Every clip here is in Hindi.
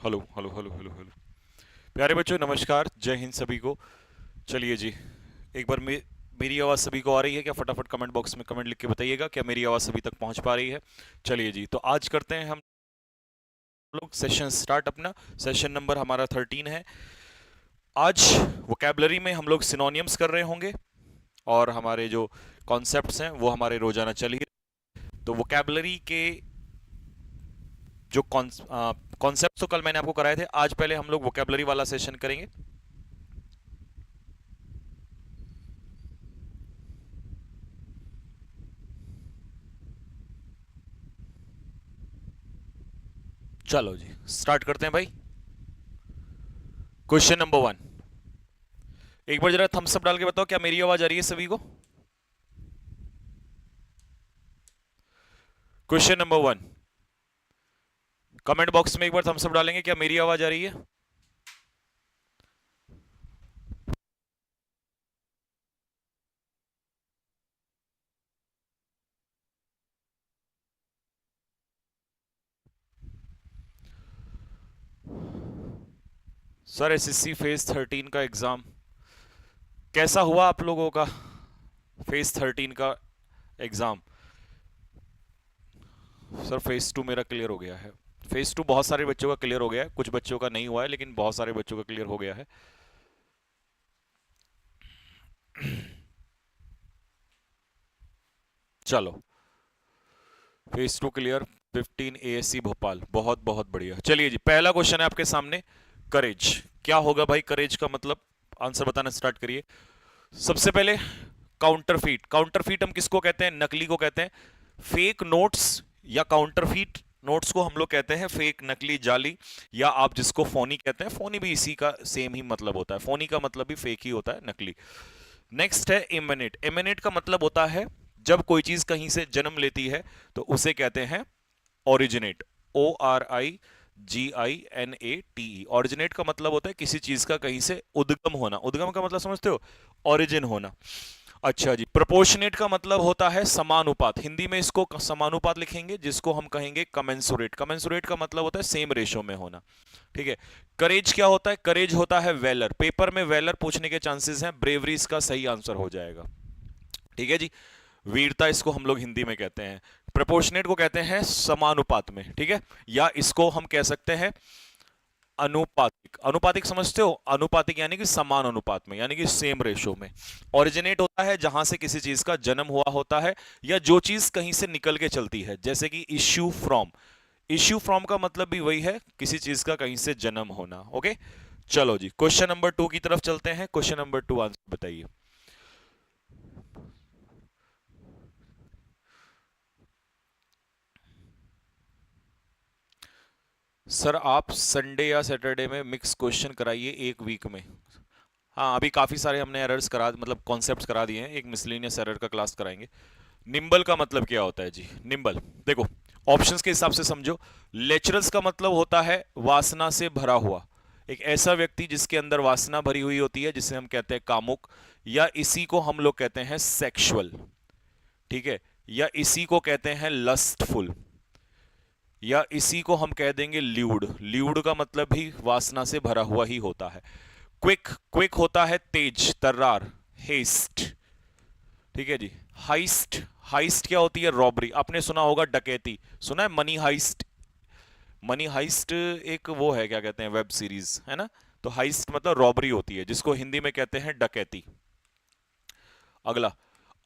Hello hello hello hello hello. प्यारे बच्चों नमस्कार, जय हिंद सभी को। चलिए जी, एक बार मेरी आवाज़ सभी को आ रही है क्या? फटाफट कमेंट बॉक्स में कमेंट लिख के बताइएगा क्या मेरी आवाज़ सभी तक पहुंच पा रही है। चलिए जी, तो आज करते हैं हम लोग सेशन स्टार्ट अपना। सेशन नंबर हमारा 13 है। आज वोकैबलरी में हम लोग सिनोनियम्स कर रहे होंगे और हमारे जो कॉन्सेप्ट्स हैं वो हमारे रोजाना चल ही। तो वोकैबलरी के जो कॉन्सेप्ट तो कल मैंने आपको कराए थे, आज पहले हम लोग वोकैबलरी वाला सेशन करेंगे। चलो जी, स्टार्ट करते हैं भाई। Question number 1। एक बार जरा थम्स अप डाल के बताओ क्या मेरी आवाज आ रही है सभी को। क्वेश्चन नंबर 1, कमेंट बॉक्स में एक बार थम्स अप डालेंगे क्या मेरी आवाज आ रही है। सर एसएससी फेज 13 का एग्जाम कैसा हुआ आप लोगों का? फेज 13 का एग्जाम। सर फेज 2 मेरा क्लियर हो गया है। फेज 2 बहुत सारे बच्चों का क्लियर हो गया है, कुछ बच्चों का नहीं हुआ है लेकिन बहुत सारे बच्चों का क्लियर हो गया है। चलो, फेज 2 क्लियर 15 एएससी भोपाल, बहुत बहुत बढ़िया। चलिए जी, पहला क्वेश्चन है आपके सामने, करेज। क्या होगा भाई करेज का मतलब? आंसर बताना स्टार्ट करिए। सबसे पहले काउंटरफीट। काउंटरफीट हम किसको कहते हैं? नकली को कहते हैं। फेक नोट्स या काउंटरफीट नोट्स को हम लोग कहते हैं फेक, नकली, जाली, या आप जिसको फोनी कहते हैं। फोनी भी इसी का सेम ही मतलब होता है, फोनी का मतलब भी फेक ही होता है, नकली। नेक्स्ट है इमेनेट। इमेनेट का मतलब होता है जब कोई चीज कहीं से जन्म लेती है तो उसे कहते हैं ओरिजिनेट। ORIGINATE। ओरिजिनेट का मतलब होता है किसी चीज का कहीं से उद्गम होना। उद्गम का मतलब समझते हो? ओरिजिन होना। अच्छा जी, प्रोपोर्शनेट का मतलब होता है समानुपात। हिंदी में इसको समानुपात लिखेंगे जिसको हम कहेंगे कमेंसुरेट। कमेंसुरेट का मतलब होता है सेम रेशो में होना। ठीक है। करेज क्या होता है? करेज होता है वेलर। पेपर में वेलर पूछने के चांसेस हैं, ब्रेवरी इसका सही आंसर हो जाएगा। ठीक है जी, वीरता इसको हम लोग हिंदी में कहते हैं। प्रोपोर्शनेट को कहते हैं समानुपात में। ठीक है, या इसको हम कह सकते हैं अनुपातिक। अनुपातिक समझते हो? अनुपातिक यानी कि समान अनुपात में, यानी कि सेम रेशो में। ओरिजिनेट होता है जहां से किसी चीज का जन्म हुआ होता है या जो चीज कहीं से निकल के चलती है, जैसे कि इश्यू फ्रॉम। इश्यू फ्रॉम का मतलब भी वही है, किसी चीज का कहीं से जन्म होना। ओके, चलो जी क्वेश्चन नंबर 2 की तरफ चलते हैं। क्वेश्चन नंबर 2 आंसर बताइए। सर आप संडे या सैटरडे में मिक्स क्वेश्चन कराइए एक वीक में। हाँ, अभी काफी सारे हमने एरर्स करा, मतलब कॉन्सेप्ट्स करा दिए हैं, एक मिसलेनियस एरर का क्लास कराएंगे। निम्बल का मतलब क्या होता है जी? निम्बल देखो, ऑप्शंस के हिसाब से समझो। लेचरस का मतलब होता है वासना से भरा हुआ, एक ऐसा व्यक्ति जिसके अंदर वासना भरी हुई होती है, जिसे हम कहते हैं कामुक, या इसी को हम लोग कहते हैं सेक्सुअल। ठीक है, या इसी को कहते हैं लस्टफुल, या इसी को हम कह देंगे ल्यूड। ल्यूड का मतलब भी वासना से भरा हुआ ही होता है। क्विक, क्विक होता है तेज, तर्रार, हेस्ट। ठीक है जी। हाइस्ट, हाइस्ट क्या होती है? रॉबरी। आपने सुना होगा डकैती, सुना है मनी हाइस्ट? मनी हाइस्ट एक वो है, क्या कहते हैं, वेब सीरीज है ना। तो हाइस्ट मतलब रॉबरी होती है, जिसको हिंदी में कहते हैं डकैती। अगला,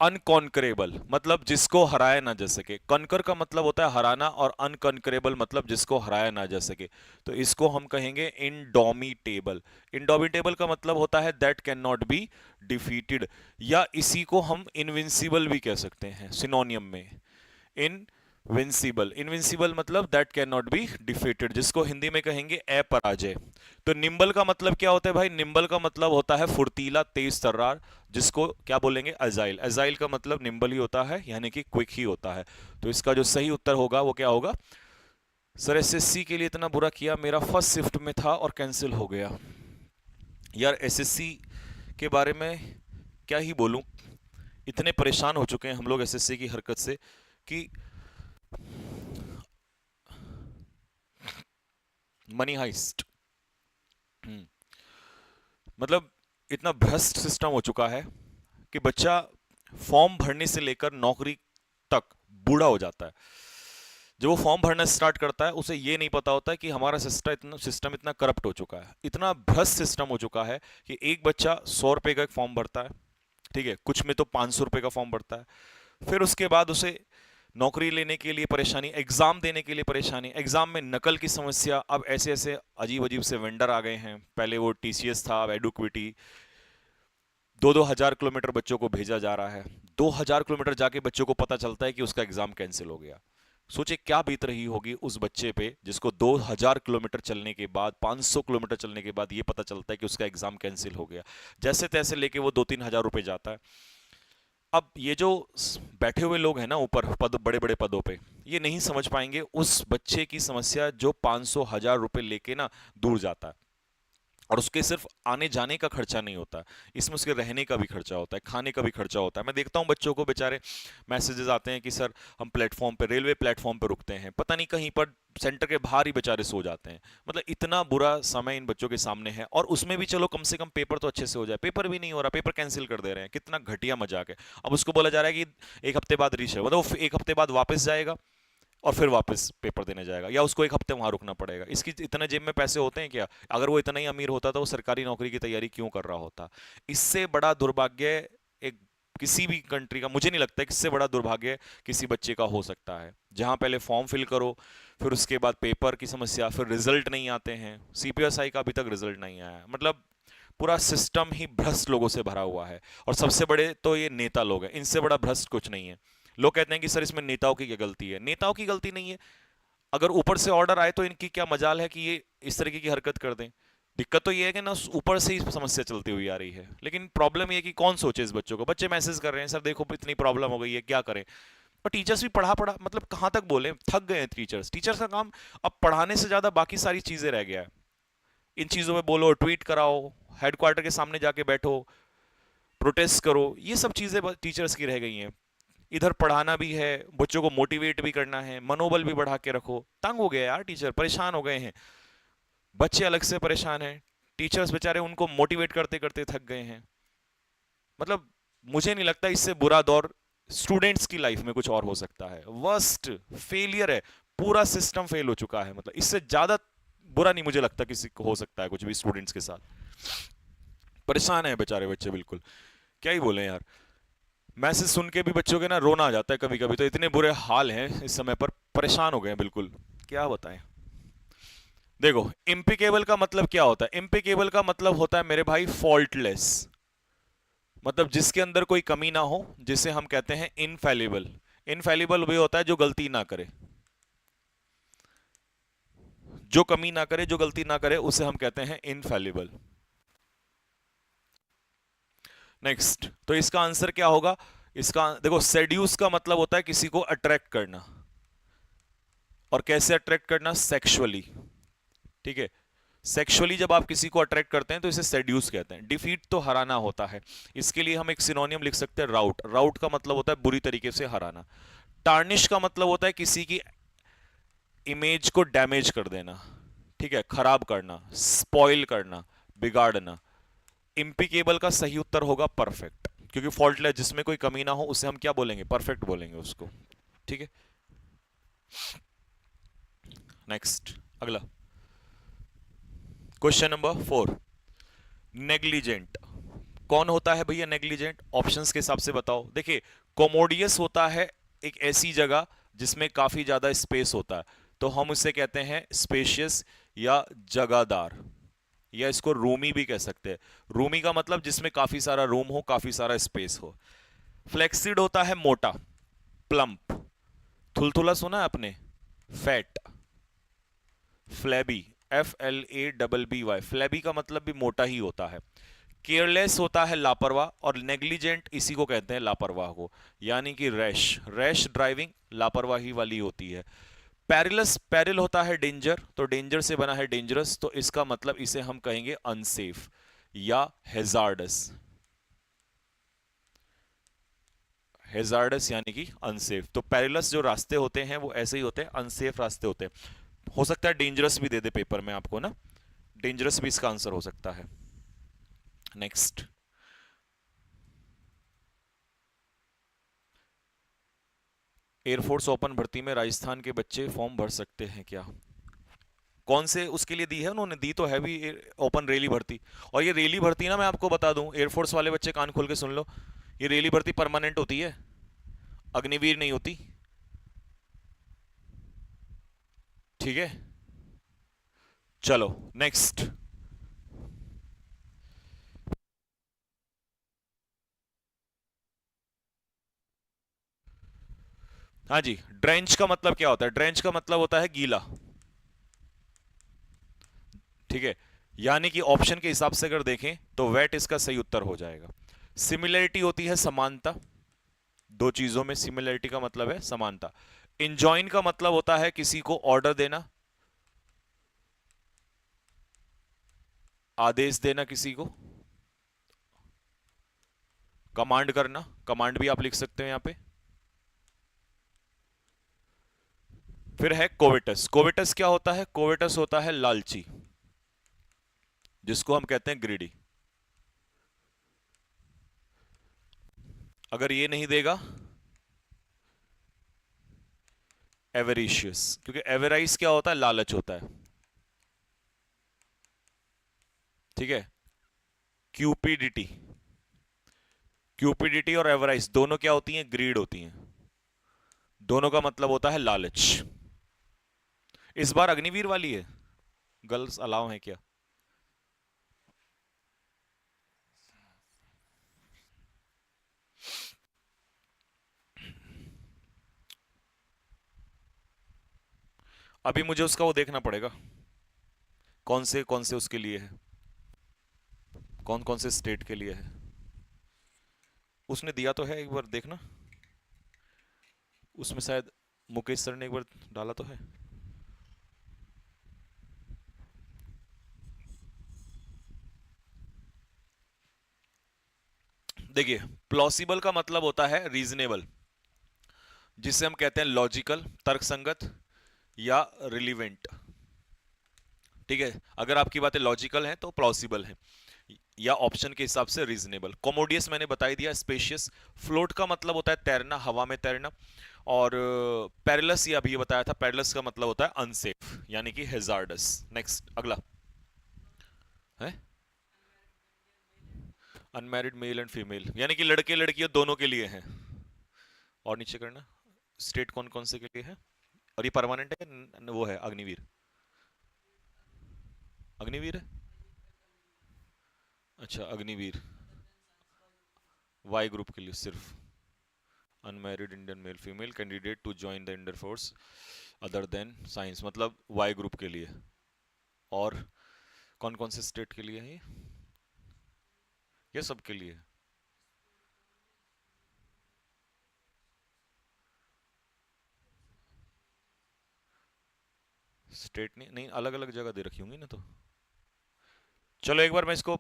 अनकॉन्करेबल मतलब जिसको हराया ना जा सके। कॉन्कर का मतलब होता है हराना, और अनकॉन्करेबल मतलब जिसको हराया ना जा सके, तो इसको हम कहेंगे इनडोमिटेबल। इनडोमिटेबल का मतलब होता है that can not be defeated, या इसी को हम इनविंसिबल भी कह सकते हैं सिनोनियम में। इनविंसिबल, इनविंसिबल मतलब that can not be defeated, जिसको हिंदी में कहेंगे अपराजय। तो निम्बल का मतलब क्या होता है भाई? निम्बल का मतलब होता है फुर्तीला, तेज तर्रार, जिसको क्या बोलेंगे? अजाइल। अजाइल का मतलब निम्बल ही होता है, यानी कि क्विक ही होता है। तो इसका जो सही उत्तर होगा वो क्या होगा? सर एसएससी के लिए इतना बुरा किया, मेरा फर्स्ट शिफ्ट में था और कैंसिल हो गया। यार एसएससी के बारे में क्या ही बोलूं, इतने परेशान हो चुके हैं हम लोग एसएससी की हरकत से कि मनी हाइस्ट। मतलब इतना भ्रष्ट सिस्टम हो चुका है कि बच्चा फॉर्म भरने से लेकर नौकरी तक बूढ़ा हो जाता है। जब वो फॉर्म भरना स्टार्ट करता है उसे ये नहीं पता होता है कि हमारा सिस्टम इतना करप्ट हो चुका है, इतना भ्रष्ट सिस्टम हो चुका है कि एक बच्चा 100 रुपए का एक फॉर्म भरता है, ठीक है, कुछ में तो 500 रुपए का फॉर्म भरता है, फिर उसके बाद उसे नौकरी लेने के लिए परेशानी, एग्जाम देने के लिए परेशानी, एग्जाम में नकल की समस्या। अब ऐसे ऐसे अजीब अजीब से वेंडर आ गए हैं, पहले वो टीसीएस था, अब एडुक्विटी। 2-2 हजार किलोमीटर बच्चों को भेजा जा रहा है, 2 हजार किलोमीटर जाके बच्चों को पता चलता है कि उसका एग्जाम कैंसिल हो गया। सोचे क्या बीत रही होगी उस बच्चे पे जिसको 2 हजार किलोमीटर चलने के बाद, 500 किलोमीटर चलने के बाद ये पता चलता है कि उसका एग्जाम कैंसिल हो गया। जैसे तैसे लेके वो 2-3 हजार रुपए जाता है। अब ये जो बैठे हुए लोग हैं ना ऊपर पद, बड़े बड़े पदों पे, ये नहीं समझ पाएंगे उस बच्चे की समस्या जो 500 हजार रुपए लेके ना दूर जाता है। और उसके सिर्फ आने जाने का खर्चा नहीं होता, इसमें उसके रहने का भी खर्चा होता है, खाने का भी खर्चा होता है। मैं देखता हूँ बच्चों को बेचारे, मैसेजेस आते हैं कि सर हम प्लेटफॉर्म पे, रेलवे प्लेटफॉर्म पे रुकते हैं, पता नहीं कहीं पर सेंटर के बाहर ही बेचारे सो जाते हैं। मतलब इतना बुरा समय इन बच्चों के सामने है। और उसमें भी चलो कम से कम पेपर तो अच्छे से हो जाए, पेपर भी नहीं हो रहा, पेपर कैंसिल कर दे रहे हैं, कितना घटिया मजाक है। अब उसको बोला जा रहा है कि एक हफ्ते बाद रीच है, मतलब वो एक हफ्ते बाद वापस जाएगा और फिर वापस पेपर देने जाएगा, या उसको एक हफ्ते वहां रुकना पड़ेगा। इसकी इतने जेब में पैसे होते हैं क्या? अगर वो इतना ही अमीर होता तो वो सरकारी नौकरी की तैयारी क्यों कर रहा होता? इससे बड़ा दुर्भाग्य एक किसी भी कंट्री का मुझे नहीं लगता कि इससे बड़ा दुर्भाग्य किसी बच्चे का हो सकता है, जहां पहले फॉर्म फिल करो, फिर उसके बाद पेपर की समस्या, फिर रिजल्ट नहीं आते हैं। सीपीएसआई का अभी तक रिजल्ट नहीं आया है। मतलब पूरा सिस्टम ही भ्रष्ट लोगों से भरा हुआ है। और सबसे बड़े तो ये नेता लोग हैं, इनसे बड़ा भ्रष्ट कुछ नहीं है। लोग कहते हैं कि सर इसमें नेताओं की क्या गलती है? नेताओं की गलती नहीं है। अगर ऊपर से ऑर्डर आए तो इनकी क्या मजाल है कि ये इस तरीके की हरकत कर दें? दिक्कत तो ये है कि ना ऊपर से ही समस्या चलती हुई आ रही है। लेकिन प्रॉब्लम ये है कि कौन सोचे इस बच्चों को। बच्चे मैसेज कर रहे हैं, सर देखो इतनी प्रॉब्लम हो गई है, क्या करें? और टीचर्स भी पढ़ा पढ़ा, मतलब कहां तक बोले, थक गए हैं टीचर्स। टीचर्स का काम अब पढ़ाने से ज्यादा बाकी सारी चीजें रह गया है। इन चीजों में बोलो, ट्वीट कराओ, हेडक्वार्टर के सामने जाके बैठो, प्रोटेस्ट करो, ये सब चीजें टीचर्स की रह गई हैं। इधर पढ़ाना भी है, बच्चों को मोटिवेट भी करना है, मनोबल भी बढ़ा के रखो। तंग हो गए यार टीचर, परेशान हो गए हैं। बच्चे अलग से परेशान हैं, टीचर्स बेचारे उनको मोटिवेट करते करते थक गए हैं। मतलब मुझे नहीं लगता इससे बुरा दौर स्टूडेंट्स की लाइफ में कुछ और हो सकता है। वर्स्ट फेलियर है, पूरा सिस्टम फेल हो चुका है। मतलब इससे ज्यादा बुरा नहीं मुझे लगता किसी को हो सकता है कुछ भी स्टूडेंट्स के साथ। परेशान है बेचारे बच्चे बिल्कुल, क्या ही बोले यार। मैसेज सुन के भी बच्चों के ना रोना आ जाता है कभी कभी, तो इतने बुरे हाल हैं इस समय पर, परेशान हो गए हैं बिल्कुल, क्या बताएं। देखो इम्पिकेबल का मतलब क्या होता है? इम्पिकेबल का मतलब होता है मेरे भाई फॉल्टलेस, मतलब जिसके अंदर कोई कमी ना हो, जिसे हम कहते हैं इनफैलिबल। इनफैलिबल वही होता है जो गलती ना करे, जो कमी ना करे, जो गलती ना करे, उसे हम कहते हैं इनफैलिबल। नेक्स्ट, तो इसका आंसर क्या होगा? इसका देखो, सेड्यूस का मतलब होता है किसी को अट्रैक्ट करना। और कैसे अट्रैक्ट करना? सेक्सुअली, ठीक है। सेक्सुअली जब आप किसी को अट्रैक्ट करते हैं तो इसे सेड्यूस कहते हैं। डिफीट तो हराना होता है, इसके लिए हम एक सिनोनियम लिख सकते हैं, राउट। राउट का मतलब होता है बुरी तरीके से हराना। टार्निश का मतलब होता है किसी की इमेज को डैमेज कर देना, ठीक है, खराब करना, स्पॉइल करना, बिगाड़ना। इम्पिकेबल का सही उत्तर होगा परफेक्ट, क्योंकि फॉल्टलेस जिसमें कोई कमी ना हो उसे हम क्या बोलेंगे? परफेक्ट बोलेंगे उसको, ठीक है। नेक्स्ट, अगला क्वेश्चन नंबर 4। नेग्लिजेंट कौन होता है भैया? नेग्लिजेंट ऑप्शंस के हिसाब से बताओ। देखिए, कोमोडियस होता है एक ऐसी जगह जिसमें काफी ज्यादा स्पेस होता है, तो हम उसे कहते हैं स्पेशियस या जगहदार, या इसको रूमी भी कह सकते हैं। रूमी का मतलब जिसमें काफी सारा रूम हो, काफी सारा स्पेस हो। फ्लेक्सिड होता है मोटा, प्लम्प। थुलथुला सुना है आपने? फैट। फ्लैबी, FLABBY, फ्लैबी का मतलब भी मोटा ही होता है। केयरलेस होता है लापरवाह, और नेग्लिजेंट इसी को कहते हैं लापरवाह को, यानी कि रैश। रैश ड्राइविंग लापरवाही वाली होती है। पैरिलस, पैरिल होता है डेंजर, तो डेंजर से बना है डेंजरस, तो इसका मतलब इसे हम कहेंगे अनसेफ या हेजार्डस। हेजार्डस यानी कि अनसेफ। तो पैरिलस जो रास्ते होते हैं वो ऐसे ही होते हैं, अनसेफ रास्ते होते हैं। हो सकता है डेंजरस भी दे दे पेपर में आपको ना, डेंजरस भी इसका आंसर हो सकता है। नेक्स्ट, एयरफोर्स ओपन भर्ती में राजस्थान के बच्चे फॉर्म भर सकते हैं क्या? कौन से उसके लिए दी है उन्होंने? दी तो है भी ओपन रेली भर्ती। और ये रेली भर्ती ना, मैं आपको बता दूं, एयरफोर्स वाले बच्चे कान खोल के सुन लो, ये रेली भर्ती परमानेंट होती है, अग्निवीर नहीं होती। ठीक है, चलो नेक्स्ट। हाँ जी, ड्रेंच का मतलब क्या होता है? ड्रेंच का मतलब होता है गीला। ठीक है, यानी कि ऑप्शन के हिसाब से अगर देखें तो वेट इसका सही उत्तर हो जाएगा। सिमिलरिटी होती है समानता, दो चीजों में सिमिलरिटी का मतलब है समानता। इंजॉइन का मतलब होता है किसी को ऑर्डर देना, आदेश देना किसी को, कमांड करना, कमांड भी आप लिख सकते हो यहां पे। फिर है कोविटस। कोविटस क्या होता है? कोविटस होता है लालची, जिसको हम कहते हैं ग्रीडी। अगर ये नहीं देगा, एवरिशियस, क्योंकि एवराइज क्या होता है? लालच होता है। ठीक है, क्यूपिडिटी, क्यूपिडिटी और एवराइज दोनों क्या होती हैं? ग्रीड होती हैं। दोनों का मतलब होता है लालच। इस बार अग्निवीर वाली है, गर्ल्स अलाउ है क्या? अभी मुझे उसका वो देखना पड़ेगा, कौन से उसके लिए है, कौन कौन से स्टेट के लिए है। उसने दिया तो है, एक बार देखना, उसमें शायद मुकेश सर ने एक बार डाला तो है। देखिए, प्लॉसिबल का मतलब होता है रीजनेबल, जिसे हम कहते हैं लॉजिकल, तर्कसंगत या रिलीवेंट। ठीक है, अगर आपकी बातें लॉजिकल हैं तो प्लॉसिबल है, या ऑप्शन के हिसाब से रीजनेबल। कॉमोडियस मैंने बता ही दिया, स्पेशियस। फ्लोट का मतलब होता है तैरना, हवा में तैरना। और पेरिलस ये अभी बताया था, पेरिलस का मतलब होता है अनसेफ, यानी कि हेजार्डस। नेक्स्ट, अगला है अनमैरिड मेल एंड फीमेल, यानी कि लड़के लड़कियों दोनों के लिए है। और नीचे करना, स्टेट कौन कौन से के लिए है, और ये परमानेंट है, वो है अग्निवीर, अग्निवीर है। अच्छा, अग्निवीर वाई ग्रुप के लिए सिर्फ, unmarried Indian male female candidate to join the Indian force other than science, मतलब वाई ग्रुप के लिए। और कौन कौन से स्टेट के लिए है ये सब के लिए? स्टेट नहीं, नहीं अलग अलग जगह दे रखी होंगी ना तो। चलो एक बार मैं इसको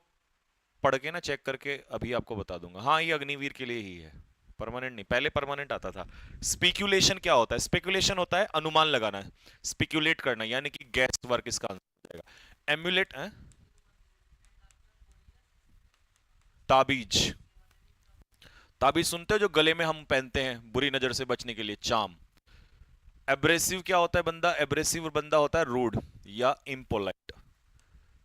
पढ़ के ना चेक करके अभी आपको बता दूंगा। हाँ, ये अग्निवीर के लिए ही है, परमानेंट नहीं, पहले परमानेंट आता था। स्पेक्यूलेशन क्या होता है? स्पेक्यूलेशन होता है अनुमान लगाना, स्पेक्यूलेट करना, यानी कि गैस वर्क इसका आंसर हो जाएगा। एम्यूलेट है ताबीज, ताबीज सुनते हो जो गले में हम पहनते हैं बुरी नजर से बचने के लिए, चाम। एब्रेसिव क्या होता है बंदा? एब्रेसिव बंदा होता है रूड या इम्पोलाइट,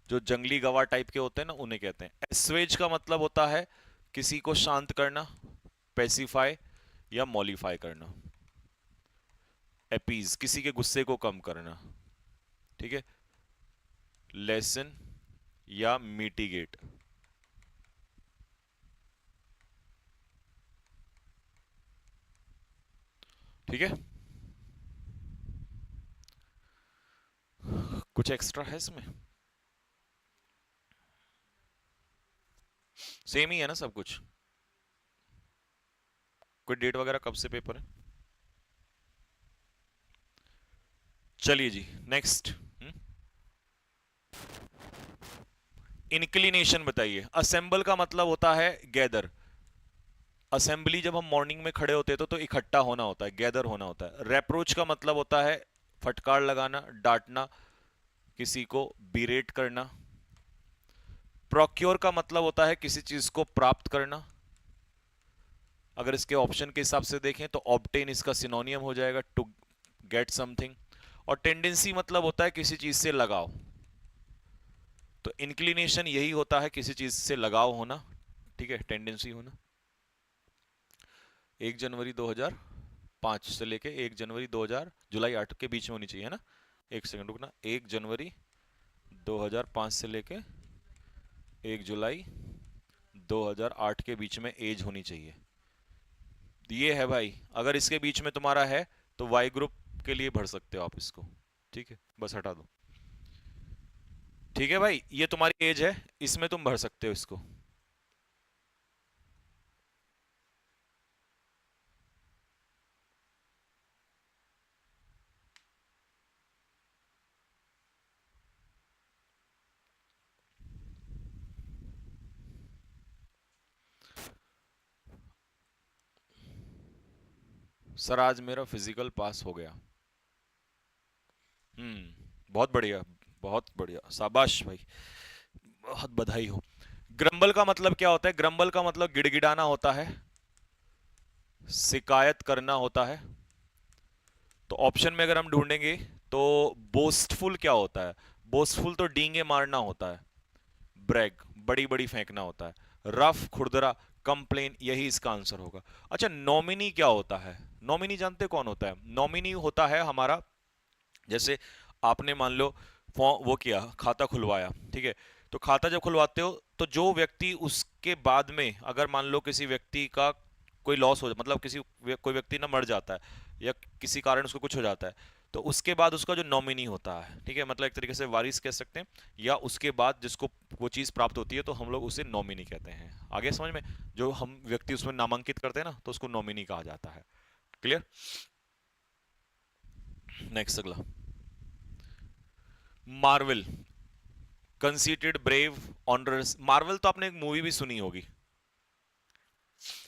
जो जंगली गवार टाइप के होते हैं ना, उन्हें कहते हैं। एस्वेज का मतलब होता है किसी को शांत करना, पेसिफाई या मॉलिफाई करना। एपीज, किसी के गुस्से को कम करना। ठीक है, लेसन या मिटिगेट। ठीक है, कुछ एक्स्ट्रा है इसमें? सेम ही है ना सब कुछ? कोई डेट वगैरह कब से पेपर है? चलिए जी, नेक्स्ट। इंक्लिनेशन बताइए। असेंबल का मतलब होता है गैदर। असेंबली जब हम मॉर्निंग में खड़े होते हैं तो इकट्ठा होना होता है, गैदर होना होता है। रेप्रोच का मतलब होता है फटकार लगाना, डांटना, किसी को बिरेट करना। प्रोक्योर का मतलब होता है किसी चीज को प्राप्त करना। अगर इसके ऑप्शन के हिसाब से देखें तो ऑब्टेन इसका सिनोनियम हो जाएगा, टू गेट समथिंग। और टेंडेंसी मतलब होता है किसी चीज से लगाव। तो इंक्लिनेशन यही होता है किसी चीज से लगाव होना, ठीक है, टेंडेंसी होना। 1 जनवरी 2005 से लेके 1 जनवरी 2000 जुलाई 8 के बीच में होनी चाहिए, है ना। एक सेकंड रुकना, 1 जनवरी 2005 से लेके 1 जुलाई 2008 के बीच में एज होनी चाहिए। ये है भाई, अगर इसके बीच में तुम्हारा है तो वाई ग्रुप के लिए भर सकते हो आप इसको, ठीक है, बस हटा दो। ठीक है भाई, ये तुम्हारी एज है, इसमें तुम भर सकते हो इसको। सर आज मेरा फिजिकल पास हो गया। बहुत बढ़िया, बहुत बढ़िया, शाबाश भाई, बहुत बधाई हो। ग्रम्बल का मतलब क्या होता है? ग्रम्बल का मतलब गिड़गिड़ाना होता है, शिकायत करना होता है। तो ऑप्शन में अगर हम ढूंढेंगे तो बोस्टफुल क्या होता है? बोस्टफुल तो डींगे मारना होता है, ब्रैग बड़ी बड़ी फेंकना होता है, रफ खुरदरा, कंप्लेन, यही इसका आंसर होगा। अच्छा, नॉमिनी क्या होता है? नॉमिनी जानते कौन होता है? नॉमिनी होता है हमारा, जैसे आपने मान लो वो किया, खाता खुलवाया, ठीक है, तो खाता जब खुलवाते हो तो जो व्यक्ति उसके बाद में, अगर मान लो किसी व्यक्ति का कोई लॉस हो, मतलब कोई व्यक्ति ना मर जाता है या किसी कारण उसको कुछ हो जाता है, तो उसके बाद उसका जो नॉमिनी होता है, ठीक है, मतलब एक तरीके से वारिस कह सकते हैं, या उसके बाद जिसको वो चीज प्राप्त होती है तो हम लोग उसे नॉमिनी कहते हैं। आगे समझ में? जो हम व्यक्ति उसमें नामांकित करते हैं ना, तो उसको नॉमिनी कहा जाता है। क्लियर? नेक्स्ट अगला, Marvel, conceited, brave, onerous. Marvel तो आपने एक मूवी भी सुनी होगी।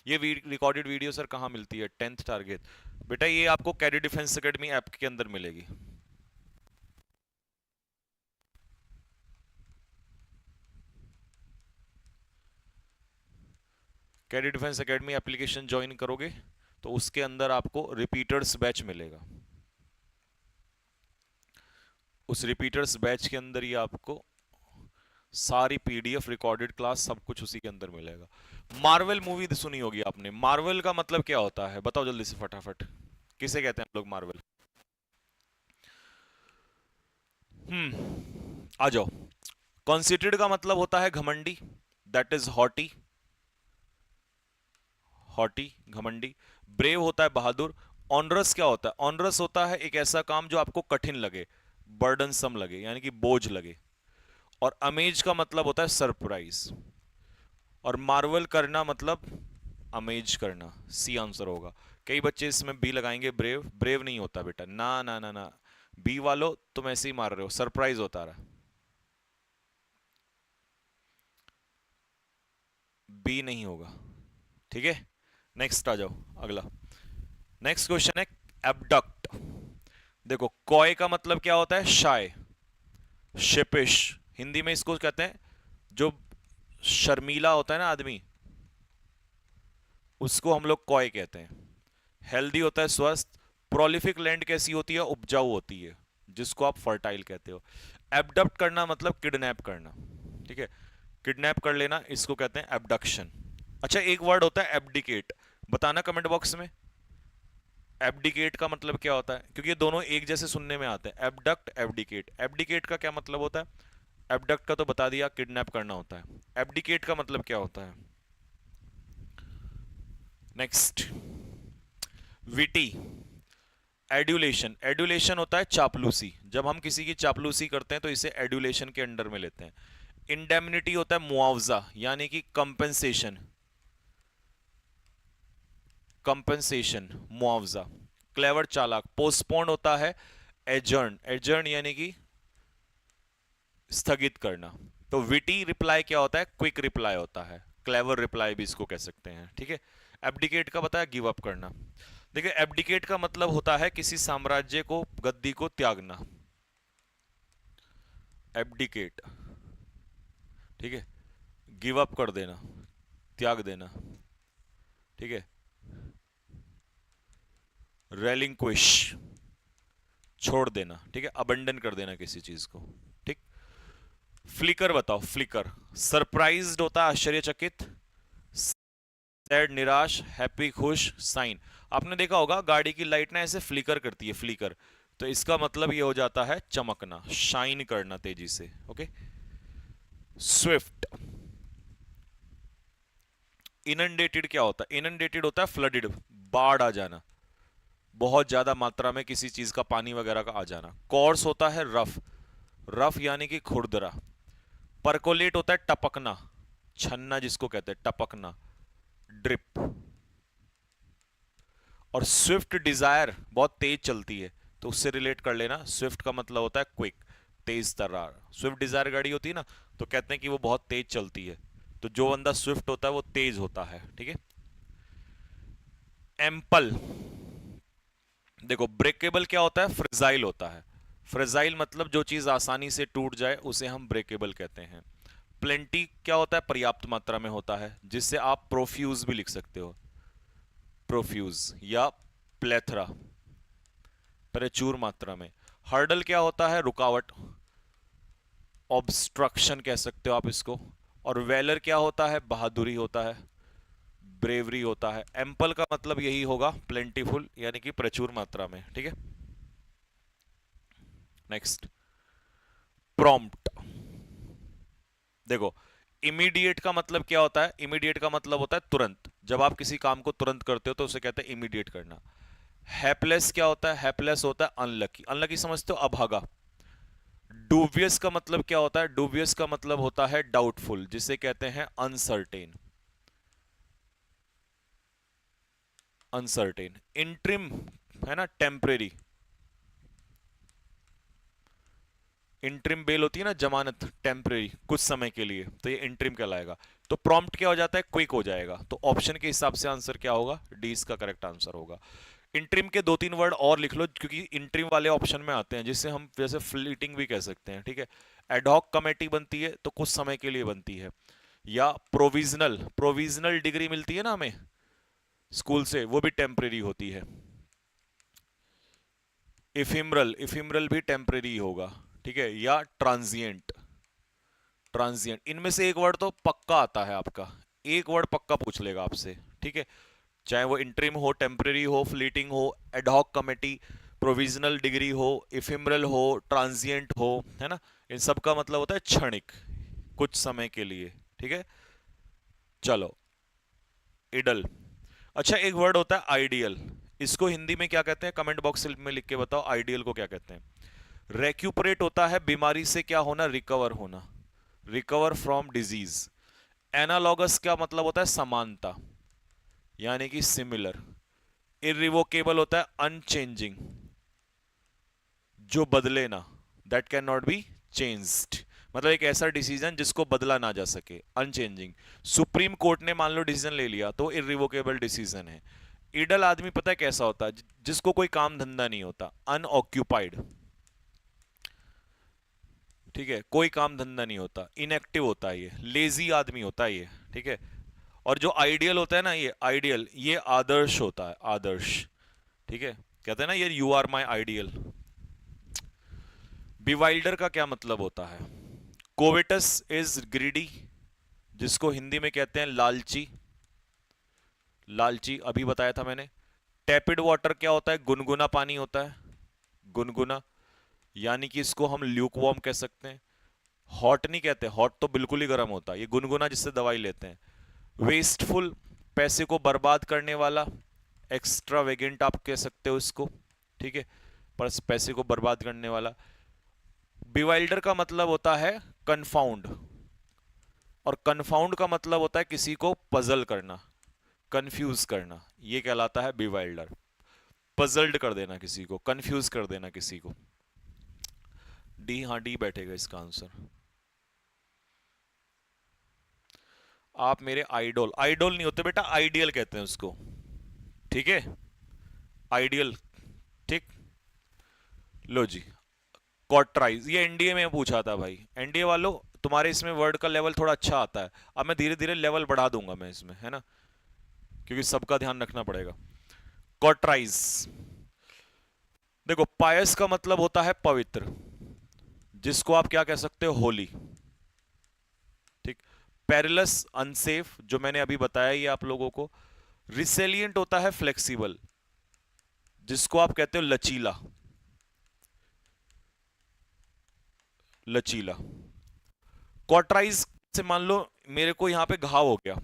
ये रिकॉर्डेड वीडियो सर कहाँ मिलती है? 10th टारगेट बेटा, ये आपको कैडी डिफेंस एकेडमी ऐप के अंदर मिलेगी। कैडी डिफेंस एकेडमी एप्लीकेशन ज्वाइन करोगे तो उसके अंदर आपको रिपीटर्स बैच मिलेगा। उस रिपीटर्स बैच के अंदर ही आपको सारी पीडीएफ, रिकॉर्डेड क्लास, सब कुछ उसी के अंदर मिलेगा। मार्वल मूवी सुनी होगी आपने। मार्वल का मतलब क्या होता है? बताओ जल्दी से फटाफट, किसे कहते हैं हम लोग मार्वल? आ जाओ। कॉन्सिटेड का मतलब होता है घमंडी, दैट इज हॉटी, हॉटी, घमंडी। ब्रेव होता है बहादुर। ऑनरस क्या होता है? ऑनरस होता है एक ऐसा काम जो आपको कठिन लगे, बर्डनसम लगे, यानी कि बोझ लगे। और अमेज का मतलब होता है सरप्राइज। और मार्वल करना मतलब अमेज करना, सी आंसर होगा। कई बच्चे इसमें बी लगाएंगे, ब्रेव। ब्रेव नहीं होता बेटा, ना ना ना ना, बी वालों तुम ऐसे ही मार रहे हो, सरप्राइज होता रहा। बी नहीं होगा, ठीक है। नेक्स्ट आ जाओ, अगला। नेक्स्ट क्वेश्चन है एबडक्ट। देखो, कॉय का मतलब क्या होता है? शाय, शिपिश। हिंदी में इसको कहते हैं, जो शर्मीला होता है ना आदमी, उसको हम लोग कॉय कहते हैं। हेल्दी होता है स्वस्थ। प्रोलिफिक लैंड कैसी होती है? उपजाऊ होती है, जिसको आप फर्टाइल कहते हो। एबडक्ट करना मतलब किडनैप करना, ठीक है, किडनैप कर लेना, इसको कहते हैं एबडक्शन। अच्छा, एक वर्ड होता है एब्डिकेट, बताना कमेंट बॉक्स में एब्डिकेट का मतलब क्या होता है, क्योंकि ये दोनों एक जैसे सुनने में आते हैं। Abduct, abdicate. एब्डिकेट का क्या मतलब होता है? एबडक्ट का तो बता दिया, किडनैप करना होता है। एब्डिकेट का मतलब क्या होता है? Next, witty, adulation. एड्यूलेशन होता है चापलूसी, जब हम किसी की चापलूसी करते हैं तो इसे एड्यूलेशन के अंडर में लेते हैं। इंडेमनिटी होता है मुआवजा, यानी कि कंपेंसेशन, कंपेंसेशन, मुआवजा। क्लेवर, चालाक। पोस्टपोन होता है एजर्न, एजर्न यानी कि स्थगित करना। तो विटी रिप्लाई क्या होता है? क्विक रिप्लाई होता है। क्लेवर रिप्लाई भी इसको कह सकते हैं, ठीक है। एब्डिकेट का बताया गिव अप करना। देखिए एब्डिकेट का मतलब होता है किसी साम्राज्य को, गद्दी को त्यागना, एब्डिकेट, ठीक है, गिव अप कर देना, त्याग देना, ठीक है, रेलिंक्विश, छोड़ देना, ठीक है, अबंडन कर देना किसी चीज को, ठीक। फ्लिकर बताओ, फ्लिकर, सरप्राइज्ड होता है आश्चर्यचकित, सैड निराश, हैप्पी खुश, साइन। आपने देखा होगा गाड़ी की लाइट ना ऐसे फ्लिकर करती है, फ्लिकर, तो इसका मतलब ये हो जाता है चमकना, शाइन करना तेजी से, ओके। स्विफ्ट, इनंडेटेड क्या होता है? इनंडेटेड होता है फ्लडेड, बाढ़ आ जाना, बहुत ज्यादा मात्रा में किसी चीज का पानी वगैरह का आ जाना। कॉर्स होता है रफ, रफ यानी कि खुरदरा। परकोलेट होता है टपकना, छन्ना जिसको कहते हैं, टपकना, ड्रिप। और स्विफ्ट डिजायर बहुत तेज चलती है, तो उससे रिलेट कर लेना, स्विफ्ट का मतलब होता है क्विक, तेज तर्रार। स्विफ्ट डिजायर गाड़ी होती है ना, तो कहते हैं कि वो बहुत तेज चलती है, तो जो बंदा स्विफ्ट होता है वो तेज होता है, ठीक है। एम्पल, देखो ब्रेकेबल क्या होता है? फ्रेजाइल होता है, फ्रेजाइल मतलब जो चीज आसानी से टूट जाए उसे हम ब्रेकेबल कहते हैं। प्लेंटी क्या होता है? पर्याप्त मात्रा में होता है, जिससे आप प्रोफ्यूज भी लिख सकते हो, प्रोफ्यूज या प्लेथरा, प्रचुर मात्रा में। हर्डल क्या होता है? रुकावट, ऑब्स्ट्रक्शन कह सकते हो आप इसको। और वेलर क्या होता है? बहादुरी होता है, ब्रेवरी होता है। एम्पल का मतलब यही होगा, प्लेंटीफुल यानी कि प्रचुर मात्रा में, ठीक है। नेक्स्ट, प्रॉम्प्ट, देखो इमीडिएट का मतलब क्या होता है? इमीडिएट का मतलब होता है तुरंत, जब आप किसी काम को तुरंत करते हो तो उसे कहते हैं इमीडिएट करना। हैपलेस क्या होता है? हैपलेस होता है अनलकी, अनलकी समझते हो, अभागा। डूबियस का मतलब क्या होता है? डूबियस का मतलब होता है डाउटफुल, जिसे कहते हैं अनसर्टेन, अनसर्टेन। इंट्रिम है ना, टेम्परेरी, इंट्रिम बेल होती है ना, जमानत, टेम्परेरी, कुछ समय के लिए, तो ये इंट्रिम कहलाएगा। तो प्रॉम्प्ट क्या हो जाता है? क्विक हो जाएगा। तो ऑप्शन के हिसाब से आंसर क्या होगा? डी इसका करेक्ट आंसर होगा। इंट्रिम के दो तीन वर्ड और लिख लो, क्योंकि इंट्रिम वाले ऑप्शन में आते हैं, जिससे हम जैसे फ्लीटिंग भी कह सकते हैं, ठीक है। एडहॉक कमेटी बनती है तो कुछ समय के लिए बनती है, या प्रोविजनल, प्रोविजनल डिग्री मिलती है ना हमें स्कूल से, वो भी टेम्परेरी होती है। इफिमरल, इफिमरल भी टेम्परेरी होगा, ठीक है। या ट्रांजिएंट, ट्रांजिएंट, इनमें से एक वर्ड तो पक्का आता है आपका, एक वर्ड पक्का पूछ लेगा आपसे, ठीक है। चाहे वो इंटरिम हो, टेम्परेरी हो, फ्लीटिंग हो, एडहॉक कमेटी, प्रोविजनल डिग्री हो, इफिमरल हो, ट्रांजिएंट हो, है ना, इन सब का मतलब होता है क्षणिक, कुछ समय के लिए, ठीक है। चलो, इडल, अच्छा एक वर्ड होता है आइडियल, इसको हिंदी में क्या कहते हैं? कमेंट बॉक्स में लिख के बताओ आइडियल को क्या कहते हैं। रेक्यूपरेट होता है बीमारी से क्या होना? रिकवर होना, रिकवर फ्रॉम डिजीज। एनालॉगस का मतलब होता है समानता, यानी कि सिमिलर। इरिवोकेबल होता है अनचेंजिंग, जो बदले ना, that can not be changed, मतलब एक ऐसा डिसीजन जिसको बदला ना जा सके, अनचेंजिंग। सुप्रीम कोर्ट ने मान लो डिसीजन ले लिया तो इरिवोकेबल डिसीजन है। इडल आदमी पता है कैसा होता है? जिसको कोई काम धंधा नहीं होता, अनऑक्यूपाइड, ठीक है, कोई काम धंधा नहीं होता, इनएक्टिव होता है ये, लेजी आदमी होता है ये, ठीक है। और जो आइडियल होता है ना, ये आइडियल, ये आदर्श होता है, आदर्श, ठीक है। कहते हैं ना ये यू आर माई आइडियल। बिवाइल्डर का क्या मतलब होता है? कोविटस इज ग्रीडी, जिसको हिंदी में कहते हैं लालची, लालची अभी बताया था मैंने। टेपिड वाटर क्या होता है? गुनगुना पानी होता है, गुनगुना, यानी कि इसको हम ल्यूक वार्म कह सकते हैं। हॉट नहीं कहते, हॉट तो बिल्कुल ही गर्म होता है, ये गुनगुना जिससे दवाई लेते हैं। वेस्टफुल, पैसे को बर्बाद करने वाला, एक्स्ट्रावेगेंट आप कह सकते हो इसको, ठीक है, पर पैसे को बर्बाद करने वाला। बिवाइल्डर का मतलब होता है कन्फाउंड, और कन्फाउंड का मतलब होता है किसी को पजल करना, कंफ्यूज करना, ये कहलाता है बिवाइल्डर। पजल्ड कर देना किसी को, कंफ्यूज कर देना किसी को। डी, हाँ डी बैठेगा इसका आंसर। आप मेरे आइडोल, आइडोल नहीं होते बेटा, आइडियल कहते हैं उसको, ठीक है। आइडियल। ठीक, लो जी। क्वार्टाइज, ये एनडीए में पूछा था भाई, एनडीए वालों तुम्हारे इसमें वर्ड का लेवल थोड़ा अच्छा आता है। अब मैं धीरे धीरे लेवल बढ़ा दूंगा मैं इसमें, है ना, क्योंकि सबका ध्यान रखना पड़ेगा। क्वार्टाइज, देखो पायस का मतलब होता है पवित्र, जिसको आप क्या कह सकते हो, होली। ठीक। पेरिलस, अनसेफ, जो मैंने अभी बताया ये आप लोगों को। रिसेलिएंट होता है फ्लेक्सिबल, जिसको आप कहते हो लचीला। लचीला। क्वार्टराइज से मान लो मेरे को यहां पे घाव हो गया,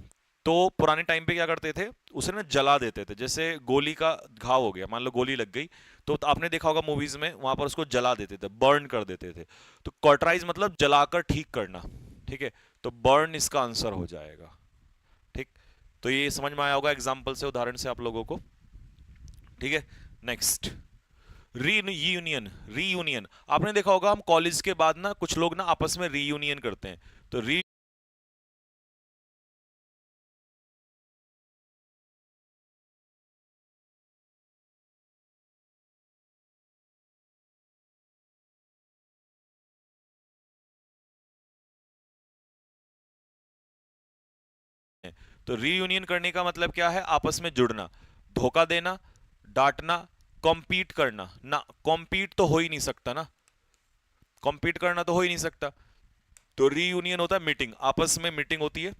तो पुराने टाइम पे क्या करते थे, उसे ना जला देते थे। जैसे गोली का घाव हो गया, मान लो गोली लग गई, तो आपने देखा होगा मूवीज में, वहां पर उसको जला देते थे, बर्न कर देते थे। तो क्वार्टराइज मतलब जलाकर ठीक करना। ठीक है, तो बर्न इसका आंसर हो जाएगा। ठीक, तो ये समझ में आया होगा एग्जाम्पल से, उदाहरण से आप लोगों को। ठीक है, नेक्स्ट। रीयूनियन। रीयूनियन, आपने देखा होगा हम कॉलेज के बाद ना कुछ लोग ना आपस में रीयूनियन करते हैं, तो री तो रीयूनियन करने का मतलब क्या है, आपस में जुड़ना। धोखा देना, डांटना, कॉम्पीट करना ना, कॉम्पीट तो हो ही नहीं सकता ना, कॉम्पीट करना तो हो ही नहीं सकता। तो रीयूनियन होता है मीटिंग, आपस में मीटिंग होती है,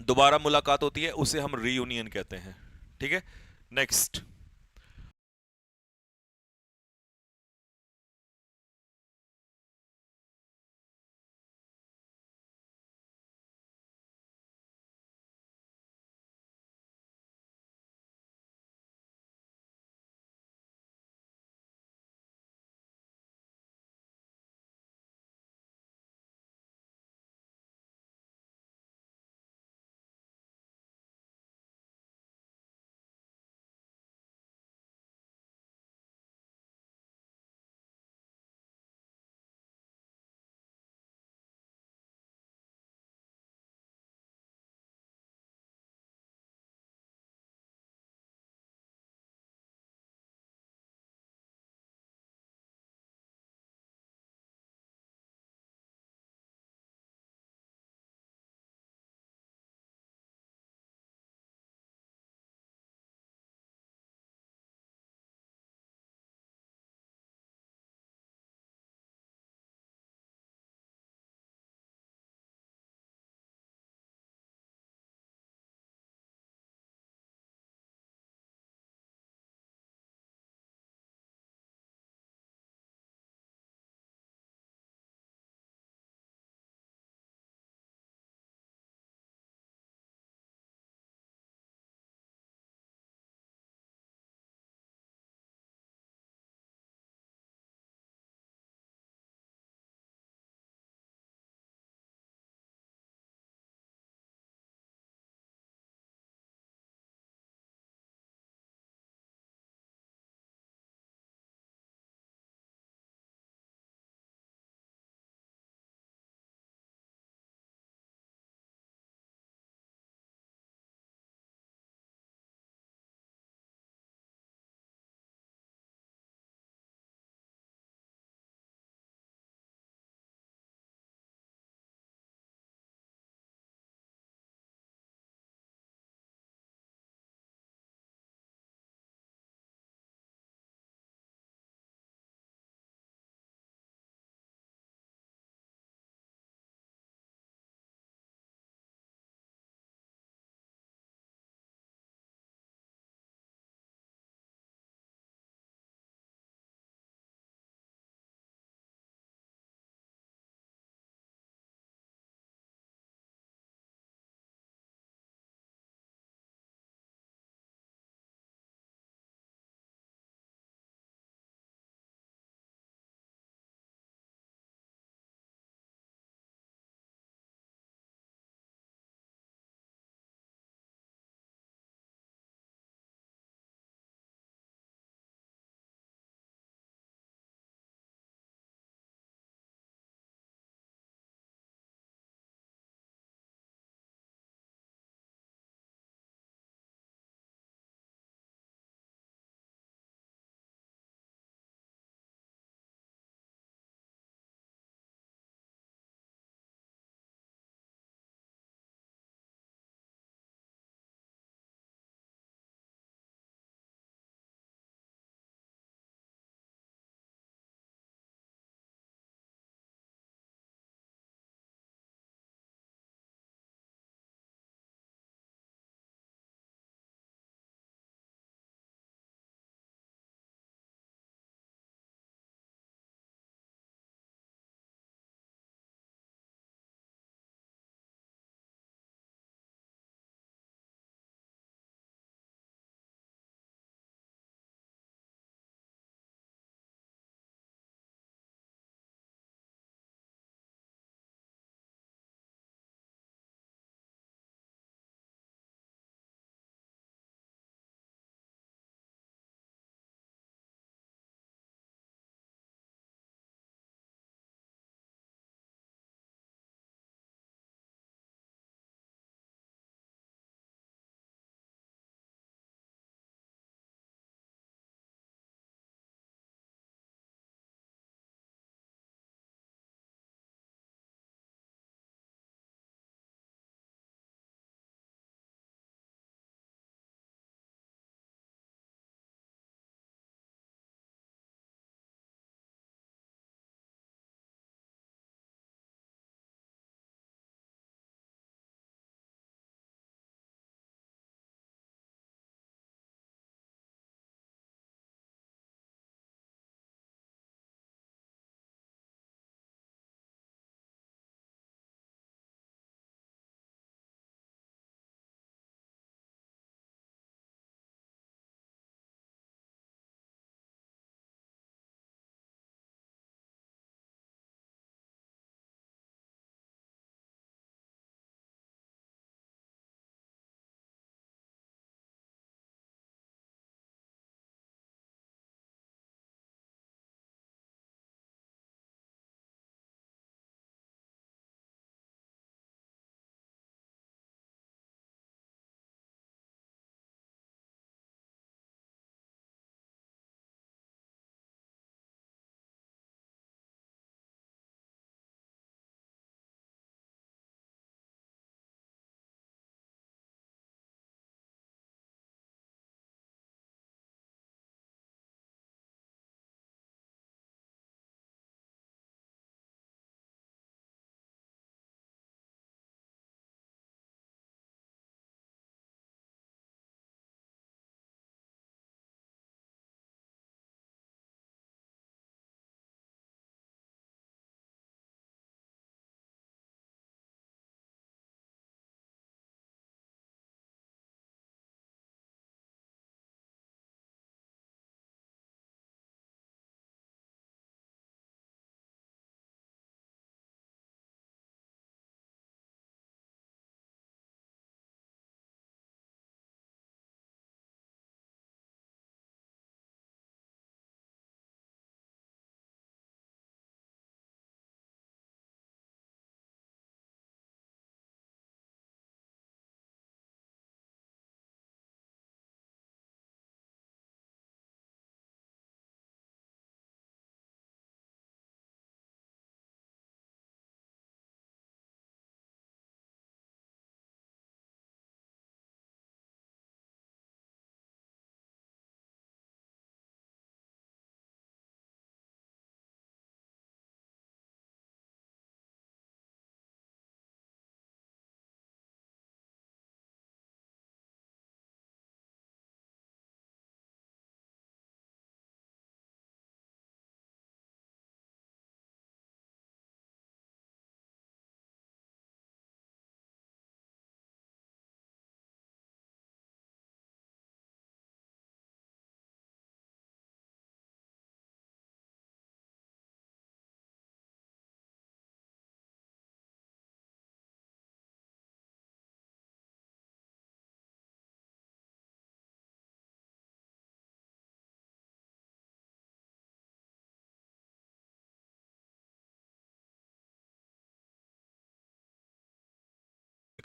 दोबारा मुलाकात होती है, उसे हम रीयूनियन कहते हैं। ठीक है, नेक्स्ट।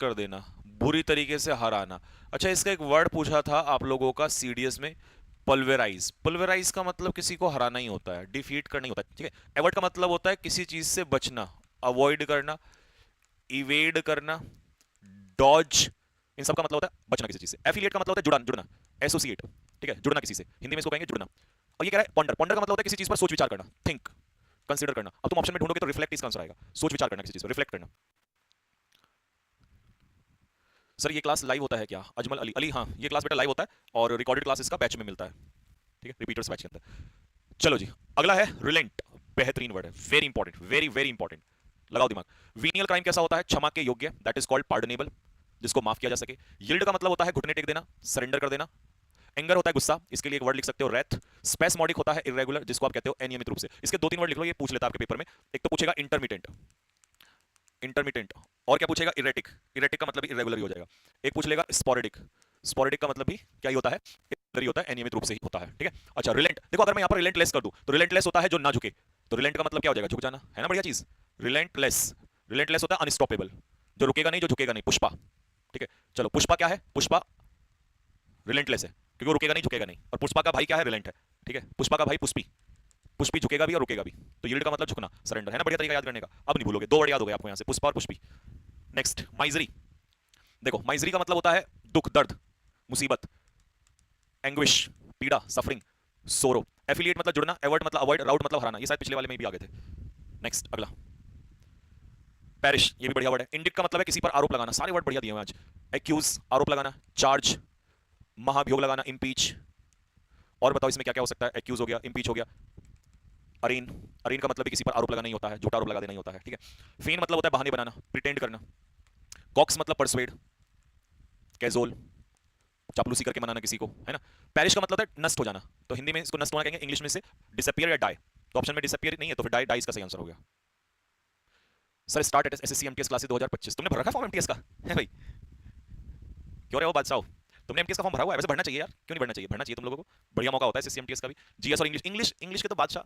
कर देना, बुरी तरीके से हराना। अच्छा, इसका एक वर्ड पूछा था आप लोगों का सीडीएस में, पल्वेराइज। पल्वेराइज का मतलब किसी को हराना ही होता है, डिफीट करना ही होता है, ठीक है। एवॉइड का मतलब होता है किसी चीज से बचना, अवॉइड करना, इवेड करना, डॉज, इन सब का मतलब होता है बचना किसी चीज से। एफिलिएट का मतलब होता है जुड़ना, जुड़ना, एसोसिएट, ठीक है, जुड़ना किसी से, हिंदी में इसको कहेंगे जुड़ना। और ये कह रहा है पॉन्डर। पॉन्डर का मतलब होता है किसी चीज पर सोच विचार करना, थिंक, कंसीडर करना। अब तुम ऑप्शन में ढूंढोगे तो रिफ्लेक्ट इसका आंसर आएगा, सोच विचार करना किसी चीज पर, रिफ्लेक्ट करना। सर ये क्लास लाइव होता है क्या? अजमल अली, अली हाँ, ये क्लास बेटा लाइव होता है और रिकॉर्डेड क्लास इसका बैच में मिलता है, ठीक है, रिपीटर्स बैच के अंदर। चलो जी, अगला है रिलेंट। बेहतरीन वर्ड है, very important, very very important, लगाओ दिमाग। वीनियल क्राइम कैसा होता है? क्षमा के योग्य, दैट इज कॉल्ड पार्डनेबल, जिसको माफ किया जा सके। यील्ड का मतलब होता है घुटने टेक देना, सरेंडर कर देना। एंगर होता है गुस्सा, इसके लिए एक वर्ड लिख सकते हो रेथ। स्पेसमोडिक होता है इरेगुलर, जिसको आप कहते हो अनियमित रूप से। इसके दो तीन वर्ड लिख लो, ये पूछ लेता है आपके पेपर में। एक तो पूछेगा इंटरमिटेंट, इंटरमिटेंट, और क्या पूछेगा? इरेटिक, इरेटिक का मतलब इरेगुलर ही हो जाएगा। एक पूछ लेगा स्पोरेडिक, स्पोरेडिक का मतलब भी क्या ही होता है? इधर ही होता है, अनियमित रूप से ही होता है, ठीक है। अच्छा रिलेंट, देखो अगर मैं यहाँ पर रिलेंटलेस कर दूं तो रिलेंटलेस होता है जो ना झुके, तो रिलेंट का मतलब क्या हो जाएगा? झुक जाना, है ना, बढ़िया चीज। रिलेंटलेस, रिलेंटलेस होता है अनस्टॉपेबल, जो रुकेगा नहीं, जो झुकेगा नहीं। पुष्पा, ठीक है। चलो पुष्पा क्या है? पुष्पा रिलेंटलेस है क्योंकि वो रुकेगा नहीं, झुकेगा नहीं। और पुष्पा का भाई क्या है? रिलेंट है, ठीक है। पुष्पा का भाई पुष्पी, पुष्पी झुकेगा भी और रुकेगा भी। तो यील्ड का मतलब झुकना, सरेंडर, है ना, बढ़िया तरीका याद करने का। अब नहीं भूलोगे, दो वर्ड याद हो गए आपको यहाँ से, पुष्पा और पुष्पी। Next misery. देखो माइजरी का मतलब होता है दुख, दर्द, मुसीबत, एंग्विश, पीड़ा, सफरिंग, सोरो। एफिलिएट मतलब जुड़ना, एवर्ट मतलब अवॉइड, राउट मतलब हराना। ये शायद पिछले वाले में भी आ गए थे। नेक्स्ट अगला पेरिश, ये भी बढ़िया वर्ड है। इंडिक्ट का मतलब है किसी पर आरोप लगाना, सारे वर्ड बढ़िया दिए हुए आज। एक्यूज आरोप लगाना, चार्ज महाभियोग लगाना, इम्पीच। और बताओ इसमें क्या क्या हो सकता है? एक्यूज हो गया, इम्पीच हो गया, अरेन, अरेन का मतलब भी किसी पर आरोप लगाना ही होता है, झूठा आरोप लगा देना ही होता है, ठीक है। फेन मतलब होता है बहाने बनाना, प्रिटेंड करना। कॉक्स मतलब परसुएड, कैजोल, चापलूसी करके मनाना किसी को, है ना। पेरिश का मतलब है नष्ट हो जाना, तो हिंदी में इसको नष्ट होना कहेंगे, इंग्लिश में से डिसअपियर या डाई। तो ऑप्शन में डिसअपियर नहीं है, तो फिर डाई, डाई इसका सही आंसर हो गया। Sir start at SSC MTS classes 2025, तुमने भर रखा फॉर्म एमटीएस का? है भाई, क्यों रहे हो बादशाह? तुमने एमटीएस का फॉर्म भरा हुआ है? वैसे भरना चाहिए यार, क्यों नहीं भरना चाहिए? भरना चाहिए तुम लोगों को, बढ़िया मौका होता है एसएससी एमटीएस का भी। जीएस और इंग्लिश, इंग्लिश इंग्लिश के तो बादशाह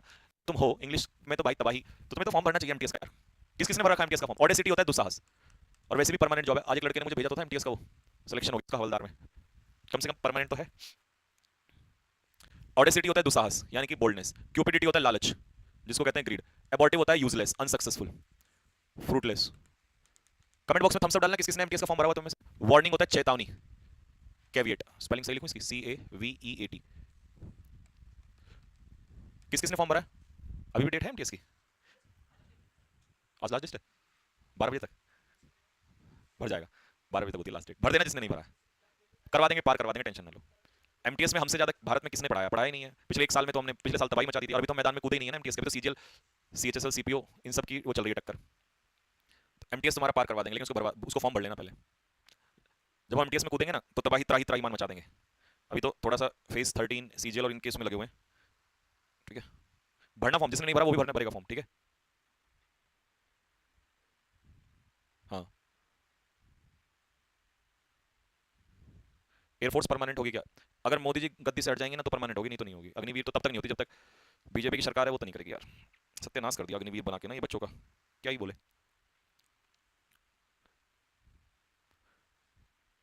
तुम हो, इंग्लिश में तो भाई तबाही, तो तुम्हें तो फॉर्म भरना चाहिए एमटीएस का यार। किस किसने भरा रखा एमटीएस का फॉर्म? ऑडेसिटी होता है दुस्साहस, और वैसे भी परमानेंट जॉब है। आज एक लड़के ने मुझे भेजा तो था एमटीएस का, वो सिलेक्शन हो गया हवलदार में, कम से कम परमानेंट तो है। ऑडेसिटी होता है दुस्साहस यानी कि बोल्डनेस। क्यूपिडिटी होता है लालच, जिसको कहते हैं ग्रीड। एबॉर्टिव होता है useless, unsuccessful, fruitless. Comment box में थम्स अप डालना किस किसने एमटीएस का फॉर्म भरा हुआ तुम्हें से। वार्निंग होता है चेतावनी, कैविएट, स्पेलिंग सही लिखूं इसकी, CAVEAT। किस किसने फॉर्म भरा है? अभी भी डेट है एमटीएस की? आज लास्ट डेट है, 12 बजे तक भर जाएगा। 12 बजे तक होती है लास्ट डेट, भर देना जिसने नहीं भरा है, करवा देंगे, पार करवा देंगे, टेंशन ना लो। एमटीएस में हमसे ज्यादा भारत में किसने पढ़ाया? पढ़ाया ही नहीं है। पिछले एक साल में तो हमने, पिछले साल तबाही मचा दी थी, और अभी तो मैदान में कूदे ही नहीं है ना एमटीएस के। तो सीजीएल, सीएचएसएल, सीपीओ, इन सब की वो चल रही है टक्कर। एमटीएस तुम्हारा पार करवा देंगे, लेकिन उसको फॉर्म भर लेना पहले। जब हम एमटीएस में कूदेंगे ना तो तबाही त्राही त्राही मान मचा देंगे। अभी तो थोड़ा सा फेज 13 सीजीएल और इन केस में लगे हुए हैं, ठीक है। भरना फॉर्म, जिसने नहीं भरा वो भी भरना पड़ेगा फॉर्म, ठीक है। हाँ, एयरफोर्स परमानेंट होगी क्या? अगर मोदी जी गद्दी से हट जाएंगे ना तो परमानेंट होगी, नहीं तो नहीं होगी। अग्निवीर तो तब तक नहीं होती जब तक बीजेपी की सरकार है, वो तो नहीं करेगी यार। सत्यानाश कर दिया अग्निवीर बना के ना ये बच्चों का, क्या ही बोले।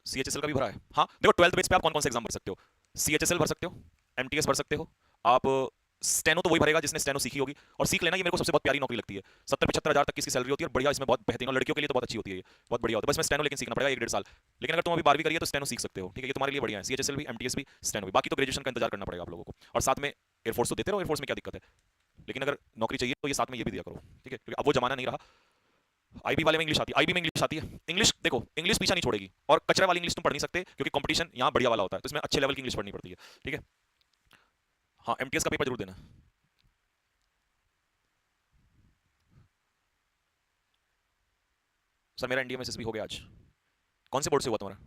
सीएचएसएल का भी भरा है। हाँ देखो, 12th बेस पे आप कौन कौन से एग्जाम भर सकते हो? सीएचएसएल भर सकते हो, एमटीएस भर सकते हो आप। स्टेनो तो वही भरेगा जिसने स्टेनो सीखी होगी, और सीख लेना, ये मेरे को सबसे बहुत प्यारी नौकरी लगती है। 70-75 हज़ार तक की इसकी सैलरी होती है, और बढ़िया, इसमें बहुत बेहतरीन, और लड़कियों के लिए तो बहुत अच्छी होती है, ये बहुत बढ़िया होता है। बस में स्टेनो लेकिन सीखना पड़ेगा 1-1.5 साल। लेकिन अगर तुम अभी 12वीं करिए तो स्टेनो सीख सकते हो, ठीक है, ये तुम्हारे लिए बढ़िया है। सीएचएसएल भी, एमटीएस भी, स्टेनो भी। बाकी तो ग्रेजुएशन का इंतजार करना पड़ेगा आप लोगों को, और साथ में एयरफोर्स तो देते रहो, एयरफोर्स में क्या दिक्कत है। लेकिन अगर नौकरी चाहिए तो ये साथ में ये भी दिया करो, ठीक है, क्योंकि अब वो जमाना नहीं रहा। आईबी वाले में इंग्लिश आती है, आईबी में इंग्लिश आती है। इंग्लिश देखो, इंग्लिश पीछा नहीं छोड़ेगी, और कचरा वाली इंग्लिश तुम पढ़ नहीं सकते, क्योंकि कंपटीशन यहाँ बढ़िया वाला होता है, तो इसमें अच्छे लेवल की इंग्लिश पढ़नी पड़ती है, ठीक है। हाँ, एमटीएस का पेपर जरूर देना। सर मेरा एनडीए में एसएसबी हो गया आज। कौन से बोर्ड से हुआ तुम्हारा?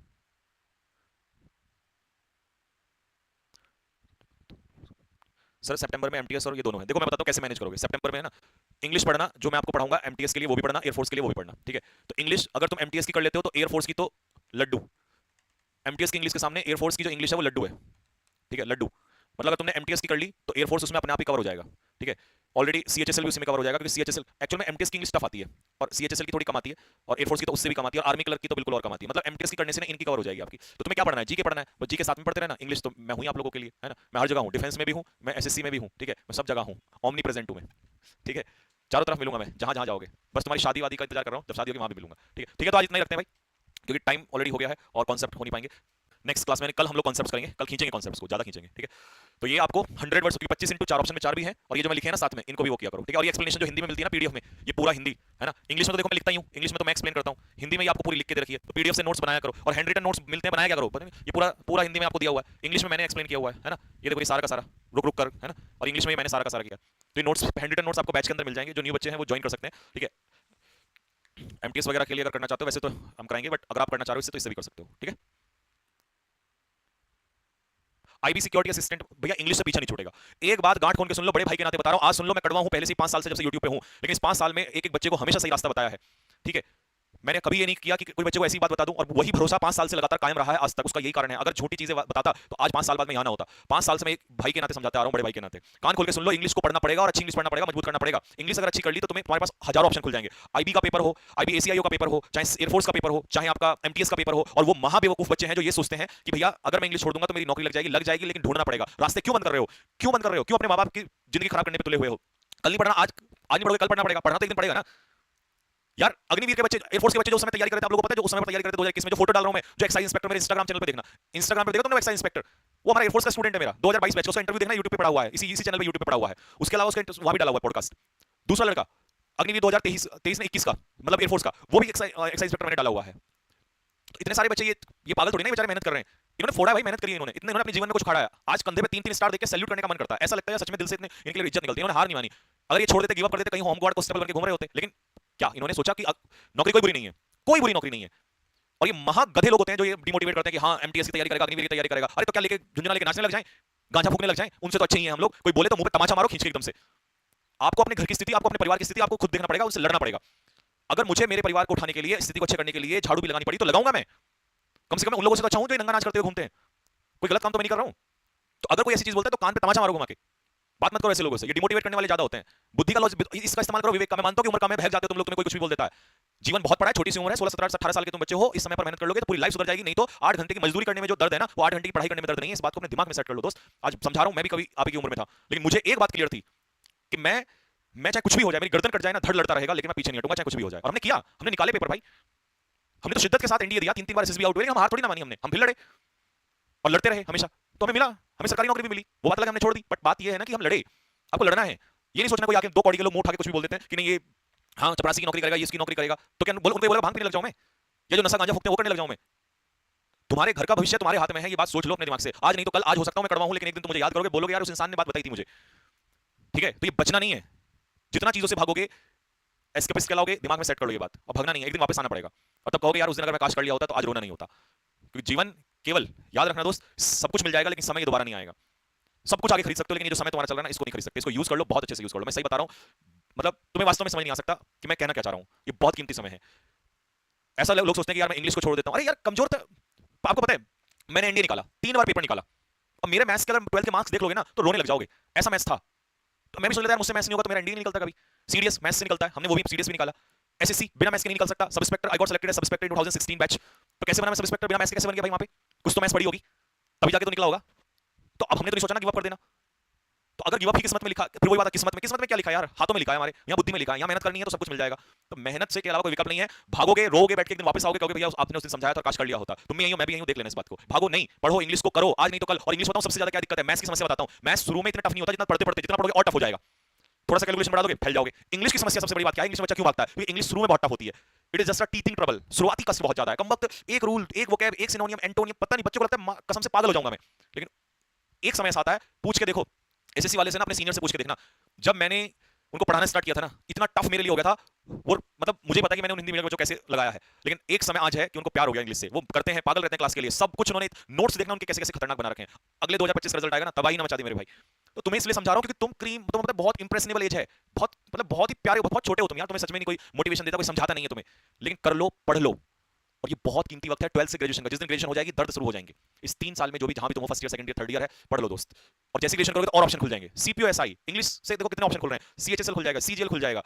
सर सितंबर में एमटीएस और ये दोनों है। देखो मैं बताता हूँ कैसे मैनेज करोगे। सितंबर में है ना, इंग्लिश पढ़ना, जो मैं आपको पढ़ाऊंगा एमटीएस के लिए वो भी पढ़ना, एयरफोर्स के लिए वो भी पढ़ना, ठीक है। तो इंग्लिश अगर तुम एमटीएस की कर लेते हो तो एयरफोर्स की तो लड्डू, एमटीएस की इंग्लिश के सामने एयरफोर्स की जो इंग्लिश है वो लड्डू है, ठीक है, लड्डू। मतलब अगर तुमने एमटीएस की कर ली तो एयरफोर्स उसमें अपने आप ही कवर हो जाएगा, ठीक है। ऑलरेडी सीएचएसएल भी उसी में कवर हो जाएगा, क्योंकि सीएचएसएल एक्चुअल में एमटीएस की इंग्लिश टफ आती है और सीएचएसएल की थोड़ी कम आती है, और एयरफोर्स की तो उससे भी कम आती है, और आर्मी कलर की तो बिल्कुल और कम आती है। मतलब एमटीएस की करने से ना इनकी कवर हो जाएगी आपकी। तो तुम्हें क्या पढ़ना है, जीके पढ़ना है, बस जीके साथ में पढ़ते रहना। इंग्लिश तो मैं हूं ही आप लोगों के लिए, है ना। मैं हर जगह हूं, डिफेंस में भी हूं, मैं एसएससी में भी हूं, ठीक है, मैं सब जगह हूं, ओमनी प्रेजेंट हूं मैं, ठीक है। चारों तरफ मिलूंगा मैं, जहां जहां जाओगे। बस तुम्हारी शादी वादी का इंतजार कर रहा हूं, जब शादी होगी वहां भी मिलूंगा, ठीक है। ठीक है, तो आज इतना ही रखते हैं भाई, क्योंकि टाइम ऑलरेडी हो गया है और कॉन्सेप्ट हो नहीं पाएंगे। नेक्स्ट क्लास में कल हम लोग कॉन्सेप्ट्स करेंगे, कल खींचेंगे कॉन्सेप्ट्स को, ज्यादा खींचेंगे, ठीक है। तो ये आपको 100 वर्ड्स, 25 इंटू 4 ऑप्शन में 4 भी है, और ये जो मैं लिखे हैं ना साथ में, इनको भी वो किया करो, ठीक है। और ये एक्सप्लेनेशन जो हिंदी में मिलती है ना पीडीएफ में, ये पूरा हिंदी है ना। इंग्लिश में तो देखो मैं लिखता ही हूँ, इंग्लिश में तो मैं एक्सप्लेन करता हूँ, हिंदी में ये आपको पूरी लिख के दे रखी है। तो पीडीएफ से नोट्स बनाया करो, और हैंड रिटन नोट्स मिलते हैं, बनाया क्या करो, पता नहीं, ये पूरा पूरा हिंदी में आपको दिया हुआ है, इंग्लिश में मैंने एक्सप्लेन किया हुआ है ना। ये देखो ये सारा का सारा रुक रुक कर, है ना, और इंग्लिश में मैंने सारा का सारा किया। तो ये नोट्स, हैंड रिटन नोट्स आपको बैच के अंदर मिल जाएंगे, जो न्यू बच्चे हैं वो ज्वाइन कर सकते हैं, ठीक है। एमटीएस वगैरह के लिए अगर करना चाहते हो वैसे तो हम कराएंगे, बट अगर आप करना चाह रहे हो इससे तो इससे भी कर सकते हो, ठीक है। आईबी सिक्योरिटी असिस्टेंट भैया इंग्लिश से पीछे नहीं छूटेगा। एक बात गांठ खोल के सुन लो, बड़े भाई के नाते बता रहा हूं, आज सुन लो, मैं कड़वा हूं पहले से 5 साल से, जब से यूट्यूब पे हूं, लेकिन इस 5 साल में एक एक बच्चे को हमेशा सही रास्ता बताया है, ठीक है। मैंने कभी ये नहीं किया कि कोई बच्चे को ऐसी बात बता दूं, और वही भरोसा 5 साल से लगातार कायम रहा है आज तक। उसका यही कारण है, अगर छोटी चीजें बताता तो आज 5 साल बाद मैं यहां ना होता। 5 साल से मैं एक भाई के नाते समझाता आ रहा हूं, बड़े भाई के नाते। कान खोल के सुन लो, इंग्लिश को पढ़ना पड़ेगा, और अच्छी इंग्लिश पढ़ना पड़ेगा, मजबूत करना पड़ेगा। इंग्लिश अगर अच्छी कर ली तो तुम्हारे पास हजारों ऑप्शन खुल जाएंगे। आईबी का पेपर हो, आईबी एसीआईओ का पेपर हो, चाहे एयरफोर्स का पेपर हो, चाहे आपका एमटीएस का पेपर हो, और वो महाबेवकूफ बच्चे हैं जो ये सोचते हैं कि भैया अगर मैं इंग्लिश छोड़ दूंगा तो मेरी नौकरी लग जाएगी, लेकिन ढूंढना पड़ेगा। रास्ते क्यों बंद कर रहे हो, क्यों बंद कर रहे हो, क्यों अपने माँ बाप की जिंदगी खराब करने पे तुले हुए हो। कल नहीं पढ़ना, आज नहीं पढ़ोगे कल पढ़ना पड़ेगा, पढ़ना तो एक दिन पड़ेगा ना यार। अग्निवीर के बच्चे, एयरफोर्स के बच्चे जो उस समय तैयारी करते हैं, आप लोगों को पता है, जो उस समय पर तैयारी करते हैं 2021 में, जो फोटो डाल रहा हूं मैं, जो एक्साइज इंस्पेक्टर, मेरे इंस्टाग्राम चैनल पे देखना, इंस्टाग्राम पे देखो तुमने एक्साइज इंस्पेक्टर, वो हमारा एयरफोर्स का स्टूडेंट है मेरा, 2022 बैच, उसका इंटरव्यू देखना, यूट्यूब पे पड़ा हुआ है, इसी चैनल पे यूट्यूब पे पड़ा हुआ है। उसके अलावा उसका वहां भी डाला हुआ है पॉडकास्ट। दूसरा लड़का अग्निवीर 2023 में 21 का, मतलब एयरफोर्स का, वो भी एक्साइज इंस्पेक्टर मैंने डाला हुआ है। तो इतने सारे बच्चे, ये पागल थोड़ी ना बेचारे मेहनत कर रहे हैं, इन्होंने फोड़ा भाई, मेहनत करी है इन्होंने, इन्होंने अपने जीवन में कुछ खाड़ा है। आज कंधे पे 3-3 स्टार देख के सैल्यूट करने का मन करता है, ऐसा लगता है सच में दिल से इतने इनके लिए इज्जत निकलती है। इन्होंने हार नहीं मानी। अगर ये छोड़ देते, गिव अप कर देते, कहीं होम गार्ड कांस्टेबल बनके घूम रहे होते, लेकिन क्या इन्होंने सोचा कि नौकरी कोई बुरी नहीं है, कोई बुरी नौकरी नहीं है। और ये महा गधे लोग होते हैं जो ये डिमोटिवेट करते हैं कि हाँ एमटीएस की तैयारी करेगा, अग्निवीर की तैयारी करेगा। अरे तो क्या लेके झुंझुना लेके नाचने लग जाएं, गांजा फूकने लग जाएं, उनसे तो अच्छे ही हैं हम लोग। कोई बोले तो मुंह पे तमाचा मारो खींच के एकदम से। आपको अपने घर की स्थिति, आपको अपने परिवार की स्थिति आपको खुद देखना पड़ेगा, उनसे लड़ना पड़ेगा। अगर मुझे मेरे परिवार को उठाने के लिए, स्थिति को अच्छे करने के लिए झाड़ू भी लगानी पड़ी तो लगाऊंगा मैं। कम से कम उन लोगों से तो अच्छा हूं जो नंगा नाच करते हुए घूमते हैं, कोई गलत काम तो मैं नहीं कर रहा हूं। तो अगर कोई ऐसी चीज बोलता है तो कान पे तमाचा मारो घुमा के। बात मत करो ऐसे लोगों से, ये डिमोटिवेट करने वाले ज्यादा होते हैं। बुद्धि का इसका इस्तेमाल करो, विवेक का। मैं मानता हूं कि उम्र कम है, बहक जाते हो तुम लोग, तुम्हें कोई कुछ भी बोल देता है। जीवन बहुत बड़ा है, छोटी सी उम्र है, 16, 17, 18 साल के तुम बच्चे हो। इस समय पर मेहनत कर लोगे तो पूरी लाइफ सुधर जाएगी। नहीं तो 8 घंटे की मजदूरी करने में जो दर्द है ना, वो 8 घंटे की पढ़ाई करने में दर्द नहीं है। इस बात को अपने दिमाग में सेट कर लो दोस्त। आज समझा रहा हूं, मैं भी कभी आप की उम्र में था, लेकिन मुझे एक बात क्लियर थी कि मैं चाहे कुछ भी हो जाए, मेरी गर्दन कट जाए ना, धड़ लड़ता रहेगा, लेकिन मैं पीछे नहीं हटूंगा, चाहे कुछ भी हो जाए। और हमने किया, हमने निकाले पेपर भाई, हमने तो शिद्दत के साथ एनडीए दिया, 3-3 बार एसएसबी आउट हुए, लेकिन हम हार थोड़ी ना मानी हमने, हम फिर लड़े और लड़ते रहे हमेशा। तो हमें मिला, हमें सरकारी नौकरी भी मिली, वो बात अलग हमने छोड़ दी। बट बात ये है ना कि हम लड़े, आपको लड़ना है। ये नहीं सोचना कोई आके 2 कौड़ी के लोग मुंह उठा के कुछ भी बोल देते हैं कि नहीं ये हाँ चपरासी की नौकरी करेगा, ये इसकी नौकरी करेगा, तो क्या बोल, उनको बोलेगा भांग पीने लग जाऊं मैं, या जो नशा गांजा फूकते हैं वो करने लग जाऊं मैं। तुम्हारे घर का भविष्य तुम्हारे हाथ में है, ये बात सोच लो अपने दिमाग से। आज नहीं तो कल, आज हो सकता हूं मैं कड़वा हूं, लेकिन एक दिन तुम मुझे याद करोगे, बोलोगे यार उस इंसान ने बात बताई थी मुझे, ठीक है। तो ये बचना नहीं है, जितना चीजों से भागोगे, एस्केपिस्ट कहलाओगे, दिमाग में सेट कर लो ये बात, और भागना नहीं है, एक दिन वापस आना पड़ेगा। और तब कहोगे यार उस दिन अगर मैं काश कर लिया होता तो आज रोना नहीं होता। क्योंकि जीवन केवल, याद रखना दोस्त, सब कुछ मिल जाएगा लेकिन समय दोबारा नहीं आएगा। सब कुछ आगे खरीद सकते हो, लेकिन ये जो समय तुम्हारा चल रहा है ना, इसको नहीं खरीद सकते। इसको यूज कर लो, बहुत अच्छे से यूज कर लो। मैं सही बता रहा हूं, मतलब तुम्हें वास्तव में समझ नहीं आ सकता कि मैं कहना क्या चाह रहा हूं। ये बहुत कीमती समय है। ऐसा लोग सोचते हैं कि यार मैं इंग्लिश को छोड़ देता हूं, अरे यार कमजोर था। आपको पता है मैंने एनडीए निकाला, 3 बार पेपर निकाला, और मेरे मैथ्स के अगर 12th के मार्क्स देख लोगे ना तो रोने लग जाओगे, ऐसा मैथ्स था। तो मैं भी सोच लेता यार मुझसे मैथ्स नहीं होगा तो मेरा एनडीए नहीं निकलता कभी। सीडीएस मैथ्स से निकलता है, हमने वो भी सीडीएस भी निकाला। एसएससी बिना मैथ्स के नहीं निकल सकता। Sub inspector, I got selected as sub inspector in 2016 batch. तो कैसे बना मैं सब इंस्पेक्टर, बिना मैथ्स के कैसे बन गया भाई? वहां पे कुछ तो मैथ्स पड़ी होगी, तभी जाके तो निकला होगा। तो अब हमने तो नहीं सोचा ना गिव अप कर देना। तो अगर गिव अप ही किस्मत में लिखा, फिर वही बात है, किस्मत में क्या लिखा है यार? हाथों में लिखा है हमारे, यहाँ बुद्धि में लिखा है, यहाँ मेहनत करनी है तो सब कुछ मिल जाएगा। तो मेहनत से के अलावा कोई विकल्प नहीं है। भागोगे, रोगे, बैठ के एक दिन वापस आओगे, कहोगे भैया आपने उस दिन समझाया था, काश कर लिया होता। तुम भी यही हो, मैं भी यही हूं, देख लेना इस बात को। भागो नहीं, पढ़ो, इंग्लिश को करो, आज नहीं तो कल। और इंग्लिश बताऊं सबसे ज्यादा क्या दिक्कत है, मैथ्स की समस्या बताता हूं। मैथ्स शुरू में इतना टफ नहीं होता, जितना पढ़ते पढ़ते जितना पढ़ोगे और टफ हो जाएगा। थोड़ा सा कैलकुलेशन बढ़ा दोगे, फैल जाओगे। इंग्लिश की समस्या सबसे बड़ी बात क्या है, इंग्लिश में बच्चा क्यों भागता है? क्योंकि इंग्लिश शुरू में बहुत टफ होती है। It is just a teaching trouble. शुरुआती कष्ट बहुत ज्यादा है, कम वक्त एक रूल, एक वोकैब, एक सिनोनियम, एंटोनियम, पता नहीं बच्चों को लगता है कसम से पागल हो जाऊंगा मैं। लेकिन एक समय ऐसा आता है, पूछ के देखो एसएससी वाले से ना, अपने सीनियर से पूछ के देखना। जब मैंने उनको पढ़ाना स्टार्ट किया था ना, इतना टफ मेरे लिए हो गया था वो, मतलब मुझे पता है कि मैंने उन हिंदी मीडियम बच्चों कैसे लगाया है। लेकिन एक समय आज है कि उनको प्यार हो गया इंग्लिश से, वो करते हैं, पागल रहते हैं क्लास के लिए, सब कुछ उन्होंने नोट्स देखना उनके कैसे कैसे खतरनाक बना रखे हैं। अगले 2025 का रिजल्ट आएगा ना, तबाही ना मचा दी मेरे भाई। तो तुम्हें इसलिए समझा रहा हूं क्योंकि तुम क्रीम, तुम मतलब बहुत इंप्रेशनेबल एज है, बहुत मतलब बहुत ही प्यारे, बहुत छोटे हो तुम यार। तुम्हें सच में नहीं कोई मोटिवेशन देता, कोई समझाता नहीं है तुम्हें, लेकिन कर लो, पढ़ लो, और ये बहुत कीमती वक्त है 12th से ग्रेजुएशन का। जिस दिन ग्रेजुएशन हो जाएगी दर्द शुरू हो जाएंगे। इस 3 साल में जो भी जहां भी तुम first year, second year, third year है, पढ़ लो दोस्त। और जैसे ग्रेजुएशन करोगे तो और ऑप्शन खुल जाएंगे। सीपीओ एसआई इंग्लिश से देखो कितने ऑप्शन खुल रहे हैं। सीएचएसएल खुल जाएगा, सीजीएल खुल जाएगा।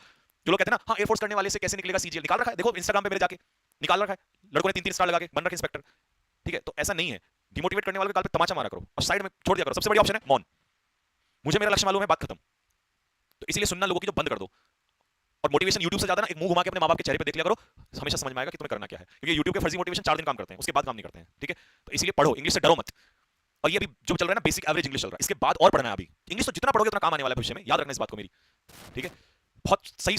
जो लोग कहते हैं ना हाँ एयरफोर्स करने वाले से कैसे निकलेगा सीजीएल, निकाल रखा है, देखो इंस्टाग्राम पे मेरे जाके निकाल रखा है। लड़कों ने 3-3 स्टार लगा के बन रखे इंस्पेक्टर। ठीक है, तो ऐसा नहीं है। डिमोटिवेट करने वालों के गाल पे तमाचा मारा करो और साइड में छोड़ दिया करो। सबसे बड़ी ऑप्शन है मौन। मुझे मेरा लक्ष्य मालूम है, बात खत्म। तो इसलिए सुनना लोगों की जो बंद कर दो। और मोटिवेशन यूट्यूब से ज्यादा ना एक मुंह घुमा के अपने माँ बाप के चेहरे पे देख लिया करो, हमेशा समझ में आएगा कि तुम्हें करना क्या है। क्योंकि यूट्यूब के फर्जी मोटिवेशन 4 दिन काम करते हैं, उसके बाद काम नहीं करते हैं। ठीक है, तो इसलिए पढ़ो, इंग्लिश से डरो मत। और ये अभी जो चल रहा है ना बेसिक एवरेज इंग्लिश चल रहा है, इसके बाद और पढ़ना है अभी। इंग्लिश तो जितना पढ़ोगे उतना काम आने वाला है भविष्य में, याद रखना इस बात को मेरी। ठीक है, बहुत सही